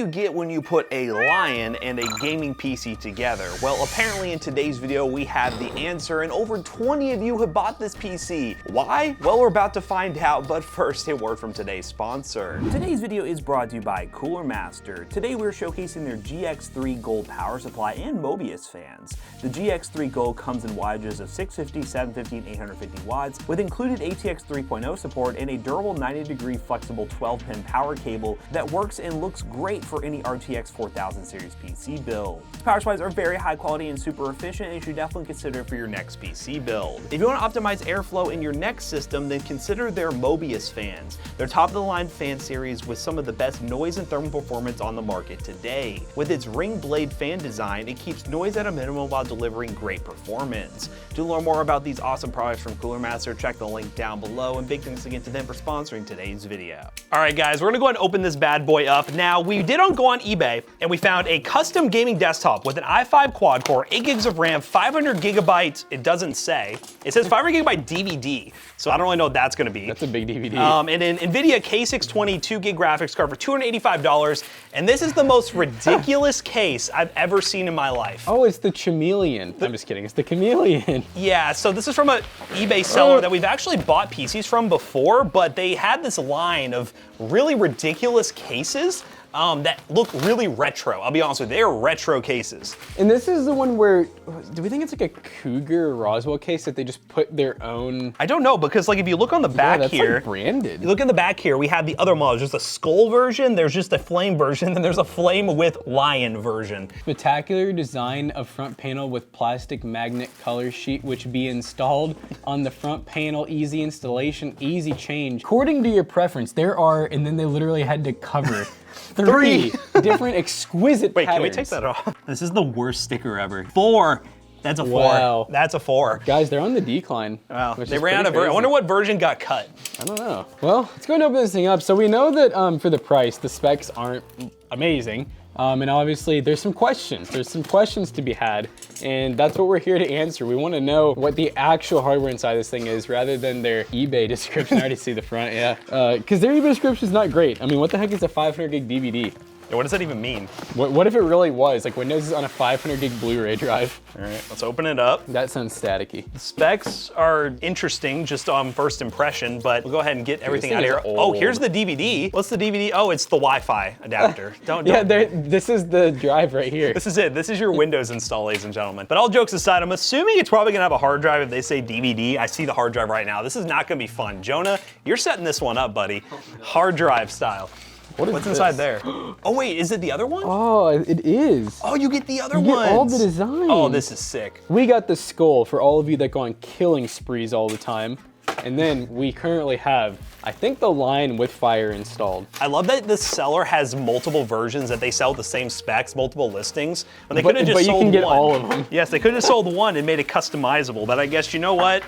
you get when you put a Lion and a gaming PC together? Well, apparently in today's video we have the answer, and over 20 of you have bought this PC. Why? Well, we're about to find out, but first, a word from today's sponsor. Today's video is brought to you by Cooler Master. Today we're showcasing their GX3 Gold power supply and Mobius fans. The GX3 Gold comes in wattages of 650, 750, and 850 watts, with included ATX 3.0 support and a durable 90-degree flexible 12-pin power cable that works and looks great for any RTX 4000 series PC build. These power supplies are very high quality and super efficient, and you should definitely consider it for your next PC build. If you want to optimize airflow in your next system, then consider their Mobius fans. They're top-of-the-line fan series with some of the best noise and thermal performance on the market today. With its ring blade fan design, it keeps noise at a minimum while delivering great performance. To learn more about these awesome products from Cooler Master, check the link down below, and big thanks again to them for sponsoring today's video. All right guys, we're gonna go ahead and open this bad boy up. Now, we did go on eBay and we found a custom gaming desktop with an i5 quad core, 8 gigs of RAM, 500 gigabytes, it doesn't say. It says 500 gigabyte DVD, so I don't really know what that's gonna be. That's a big DVD. And an NVIDIA K620 2 gig graphics card for $285, and this is the most ridiculous case I've ever seen in my life. Oh, it's the chameleon. I'm just kidding, it's the chameleon. Yeah, so this is from an eBay seller that we've actually bought PCs from before, but they had this line of really ridiculous cases that look really retro. I'll be honest with you, they're retro cases. And this is the one where, do we think it's like a Cougar or Roswell case that they just put their own? I don't know, because like if you look on the back that's here, like branded. You look in the back here, we have the other models. There's a skull version, there's just a flame version, and there's a flame with lion version. Spectacular design of front panel with plastic magnet color sheet, which be installed on the front panel, easy installation, easy change. According to your preference, there are, and then they literally had to cover three different exquisite Wait, patterns. can we take that off? This is the worst sticker ever. 4. That's a 4. Wow. That's a 4. Guys, they're on the decline. Wow. They ran out of version. I wonder what version got cut. I don't know. Well, let's go and open this thing up. So we know that for the price, the specs aren't amazing. And obviously there's some questions. There's some questions to be had, and that's what we're here to answer. We want to know what the actual hardware inside this thing is rather than their eBay description. I already see the front, yeah. Because their eBay description is not great. I mean, what the heck is a 500 gig DVD? Yeah, what does that even mean? What if it really was? Like Windows is on a 500 gig Blu-ray drive. All right, let's open it up. That sounds staticky. The specs are interesting just on first impression, but we'll go ahead and get everything out of here. Old. Oh, here's the DVD. What's the DVD? Oh, it's the Wi-Fi adapter. Don't. Yeah, this is the drive right here. This is it. This is your Windows install, ladies and gentlemen. But all jokes aside, I'm assuming it's probably gonna have a hard drive if they say DVD. I see the hard drive right now. This is not gonna be fun. Jonah, you're setting this one up, buddy. Hard drive style. What's inside there? Oh wait, is it the other one? Oh, it is. Oh, you get the other You ones. get all the designs. Oh, this is sick. We got the skull for all of you that go on killing sprees all the time. And then we currently have, I think, the line with fire installed. I love that this seller has multiple versions that they sell the same specs, multiple listings. But they could have just sold one. But you can get all of them. Yes, they could have sold one and made it customizable. But I guess, you know what?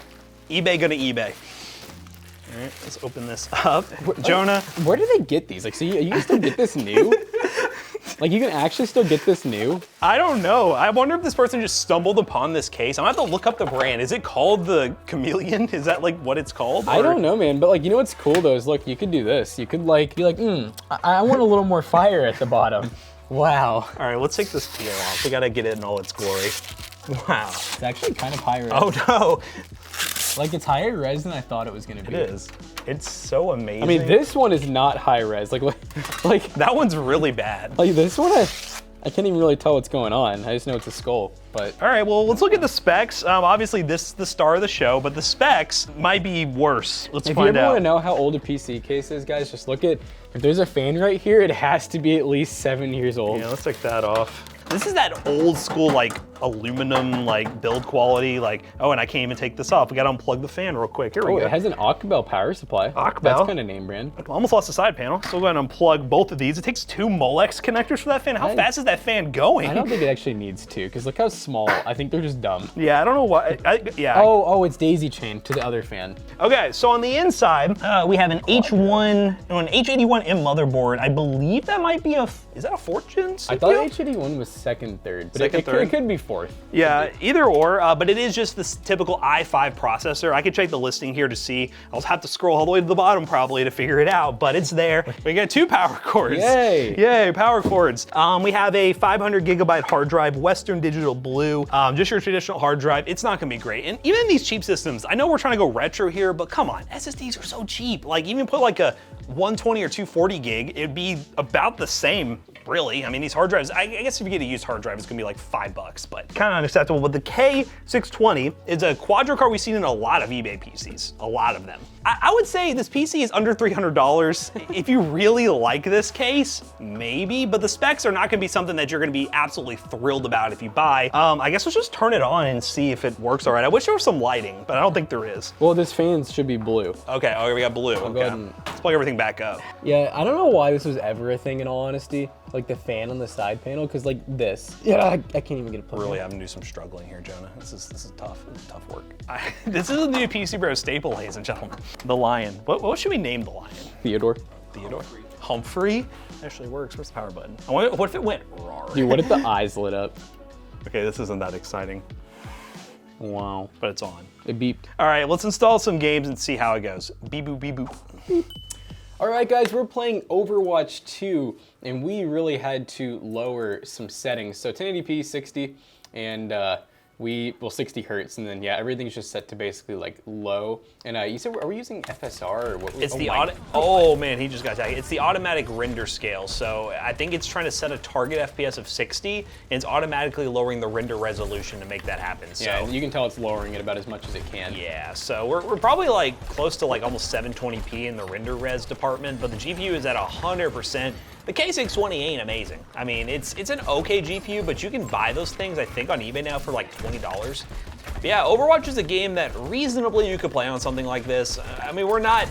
eBay gonna eBay. All right, let's open this up. Jonah. Where do they get these? Like, so you can still get this new? Like, you can actually still get this new? I don't know. I wonder if this person just stumbled upon this case. I'm gonna have to look up the brand. Is it called the Chameleon? Is that like what it's called? I don't know, man. But like, you know what's cool though is look, you could do this. You could like be like, I want a little more fire at the bottom. Wow. All right, let's take this peel off. We gotta get it in all its glory. Wow. It's actually kind of high res. Oh no. Like, it's higher res than I thought it was gonna be. It is. It's so amazing. I mean, this one is not high res. Like that one's really bad. Like this one, I can't even really tell what's going on. I just know it's a skull, but. All right, well, let's look at the specs. Obviously, this is the star of the show, but the specs might be worse. Let's find out. If you ever want to know how old a PC case is, guys, just look at, if there's a fan right here, it has to be at least 7 years old. Yeah, let's take that off. This is that old school, like, aluminum, like, build quality, like, oh, and I can't even take this off. We gotta unplug the fan real quick. Here we go. It has an Aquabel power supply. Aquabel? That's kind of name brand. Almost lost the side panel, so we'll go ahead and unplug both of these. It takes 2 Molex connectors for that fan. How fast is that fan going? I don't think it actually needs to, because look how small. I think they're just dumb. Yeah, I don't know why. Oh, it's daisy chained to the other fan. Okay, so on the inside, we have an H1, an H81M motherboard. I believe that might be a, is that a 4th gen CPU? I thought H81 was 2nd, 3rd, but it could be 4th. 4th. Yeah, either or, but it is just this typical i5 processor. I could check the listing here to see. I'll have to scroll all the way to the bottom probably to figure it out, but it's there. We got 2 power cords. Yay! Yay, power cords. We have a 500 gigabyte hard drive, Western Digital Blue, just your traditional hard drive. It's not gonna be great. And even in these cheap systems, I know we're trying to go retro here, but come on, SSDs are so cheap. Like even put like a 120 or 240 gig, it'd be about the same, really. I mean, these hard drives, I guess if you get a used hard drive, it's gonna be like $5, but kind of unacceptable. But the K620 is a quadro card we've seen in a lot of eBay PCs, a lot of them. I would say this PC is under $300. If you really like this case, maybe, but the specs are not gonna be something that you're gonna be absolutely thrilled about if you buy. I guess let's just turn it on and see if it works all right. I wish there was some lighting, but I don't think there is. Well, this fan should be blue. Okay, oh, we got blue, Go okay. ahead and- Let's plug everything back up. Yeah, I don't know why this was ever a thing in all honesty. Like the fan on the side panel, because like this. Yeah, I can't even get it plugged Really in. having to do some struggling here, Jonah. This is tough. This is tough work. This is a new PC Bro staple, ladies and gentlemen. The Lion. What should we name the Lion? Theodore. Theodore? Humphrey? Actually works. Where's the power button? What if it went rawr? Dude, what if the eyes lit up? Okay, this isn't that exciting, Wow. but it's on. It beeped. All right, let's install some games and see how it goes. Beep boop, beep boop. All right, guys, we're playing Overwatch 2, and we really had to lower some settings. So 1080p, 60, and 60 hertz, and then yeah, everything's just set to basically like low. And you said, are we using FSR or what? It's the oh man, he just got tagged. It's the automatic render scale. So I think it's trying to set a target FPS of 60, and it's automatically lowering the render resolution to make that happen. So, yeah, and you can tell it's lowering it about as much as it can. yeah, so we're probably like close to like almost 720p in the render res department, but the GPU is at 100%. The K620 ain't amazing. I mean, it's an okay GPU, but you can buy those things, I think, on eBay now for like $20. But yeah, Overwatch is a game that reasonably you could play on something like this. I mean, we're not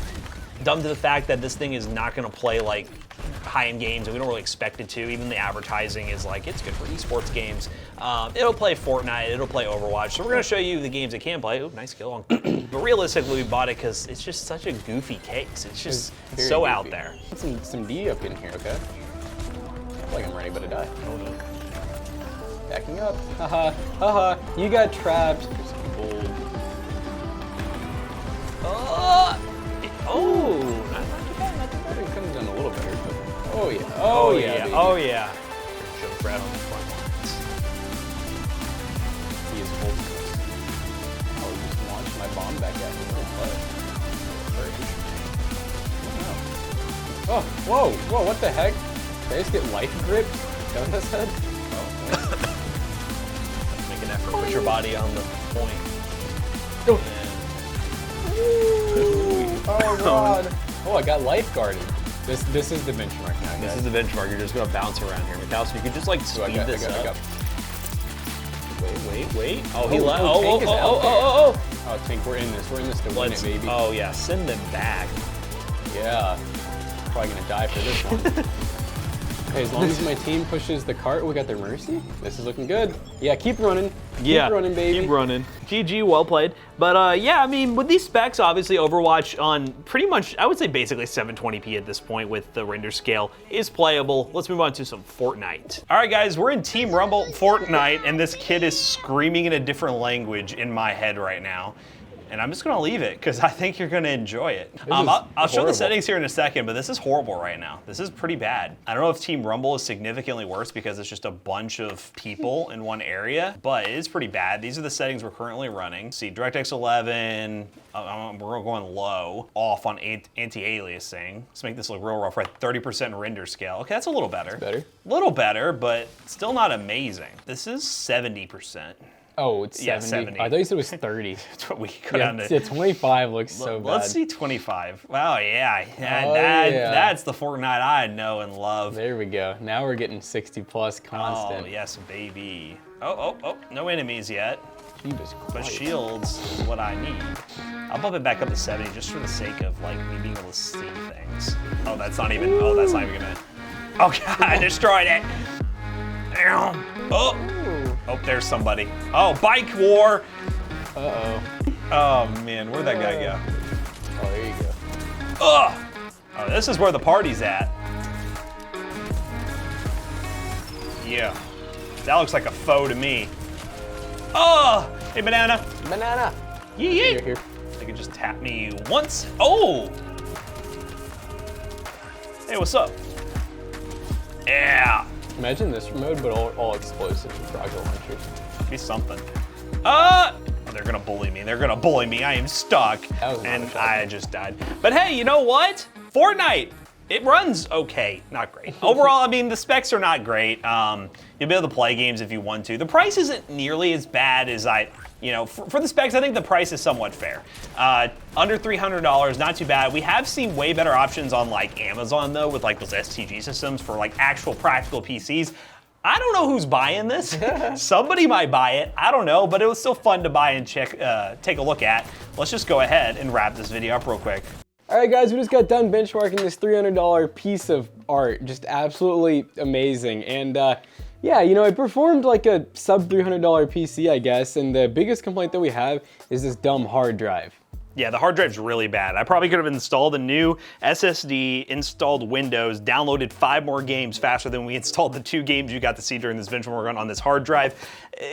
dumb to the fact that this thing is not gonna play like high-end games, and we don't really expect it to. Even the advertising is like, it's good for esports games. It'll play Fortnite, it'll play Overwatch. So we're gonna show you the games it can play. Ooh, nice kill on. But realistically, we bought it because it's just such a goofy case. It's just Very so goofy. out there. Put some D up in here, okay? I feel like I'm ready, but I die. Hold on. Backing up. Haha, haha. You got trapped. Just bold. Oh, not too bad, not too bad. It could have done a little better, but oh yeah. Oh yeah, baby. oh yeah. Joke right on the front lines. He is holding this. I'll just launch my bomb back at him. Oh, whoa, what the heck? Did I just get life grip? Is that what that said? Make an effort, put your body on the point. Go. Oh god. Oh, I got lifeguarded. This is the benchmark now, guys. This is the benchmark. You're just gonna bounce around here, Mikhail. You could just like speed this up. Wait. Oh, he left. Tank is out there. Oh. Oh, Tank, we're in this to win it, baby. Oh yeah, send them back. Yeah. Probably gonna die for this one. Okay, as long as my team pushes the cart, we got their mercy. This is looking good. Yeah, keep running. Keep running, baby. Keep running. GG, well played. But yeah, I mean, with these specs, obviously Overwatch on pretty much, I would say basically 720p at this point with the render scale is playable. Let's move on to some Fortnite. All right, guys, we're in Team Rumble Fortnite, and this kid is screaming in a different language in my head right now. And I'm just gonna leave it because I think you're gonna enjoy it. I'll show the settings here in a second, but this is horrible right now. This is pretty bad. I don't know if Team Rumble is significantly worse because it's just a bunch of people in one area, but it is pretty bad. These are the settings we're currently running. See, DirectX 11, we're going low, off on anti-aliasing. Let's make this look real rough, right? 30% render scale. Okay, that's a little better. Better? Little better, but still not amazing. This is 70%. Oh, it's 70. Yeah, 70. I thought you said it was 30. That's what we go down to. Yeah, 25 looks so bad. Let's see 25. Wow, yeah. Yeah. That's the Fortnite I know and love. There we go. Now we're getting 60 plus constant. Oh, yes, baby. Oh, no enemies yet. Jesus But Christ. shields is what I need. I'll bump it back up to 70 just for the sake of like me being able to see things. Oh, that's not even gonna. Oh God, I destroyed it. Oh, there's somebody. Oh, bike war. Uh-oh. Oh man, where'd that guy go? Oh, there you go. Ugh. Oh, this is where the party's at. Yeah. That looks like a foe to me. Oh, hey, banana. Banana. Yeet. Here. They can just tap me once. Oh. Hey, what's up? Yeah. Imagine this mode, but all explosives with rocket launchers. Be something. Oh, they're gonna bully me. They're gonna bully me. I am stuck. And I just died. But hey, you know what? Fortnite. It runs okay, not great. Overall, I mean, the specs are not great. You'll be able to play games if you want to. The price isn't nearly as bad as for the specs, I think the price is somewhat fair. Under $300, not too bad. We have seen way better options on like Amazon though, with like those STG systems for like actual practical PCs. I don't know who's buying this. Somebody might buy it, I don't know, but it was still fun to buy and take a look at. Let's just go ahead and wrap this video up real quick. All right, guys, we just got done benchmarking this $300 piece of art. Just absolutely amazing. And yeah, it performed like a sub $300 PC, I guess. And the biggest complaint that we have is this dumb hard drive. Yeah, the hard drive's really bad. I probably could have installed a new SSD, installed Windows, downloaded 5 more games faster than we installed the 2 games you got to see during this benchmark run on this hard drive.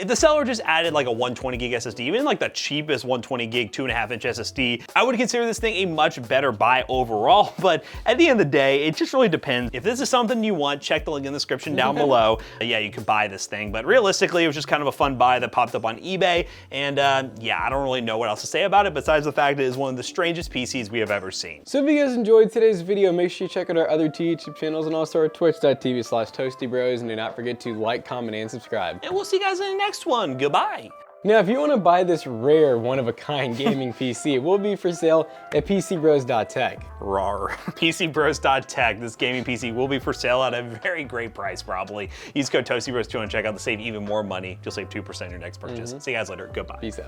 The seller just added like a 120 gig SSD, even like the cheapest 120 gig 2.5-inch SSD. I would consider this thing a much better buy overall, but at the end of the day, it just really depends. If this is something you want, check the link in the description down below. Yeah, you could buy this thing, but realistically, it was just kind of a fun buy that popped up on eBay, and yeah, I don't really know what else to say about it besides the fact it is one of the strangest PCs we have ever seen. So if you guys enjoyed today's video, make sure you check out our other 2 YouTube channels and also our twitch.tv/toastybros, and do not forget to like, comment, and subscribe. And we'll see you guys in the next one. Goodbye. Now, if you want to buy this rare, one-of-a-kind gaming PC, it will be for sale at pcbros.tech. Rawr. pcbros.tech. This gaming PC will be for sale at a very great price, probably. Use code ToastyBros2 and check out to save even more money. You'll save 2% on your next purchase. See you guys later. Goodbye. Peace out.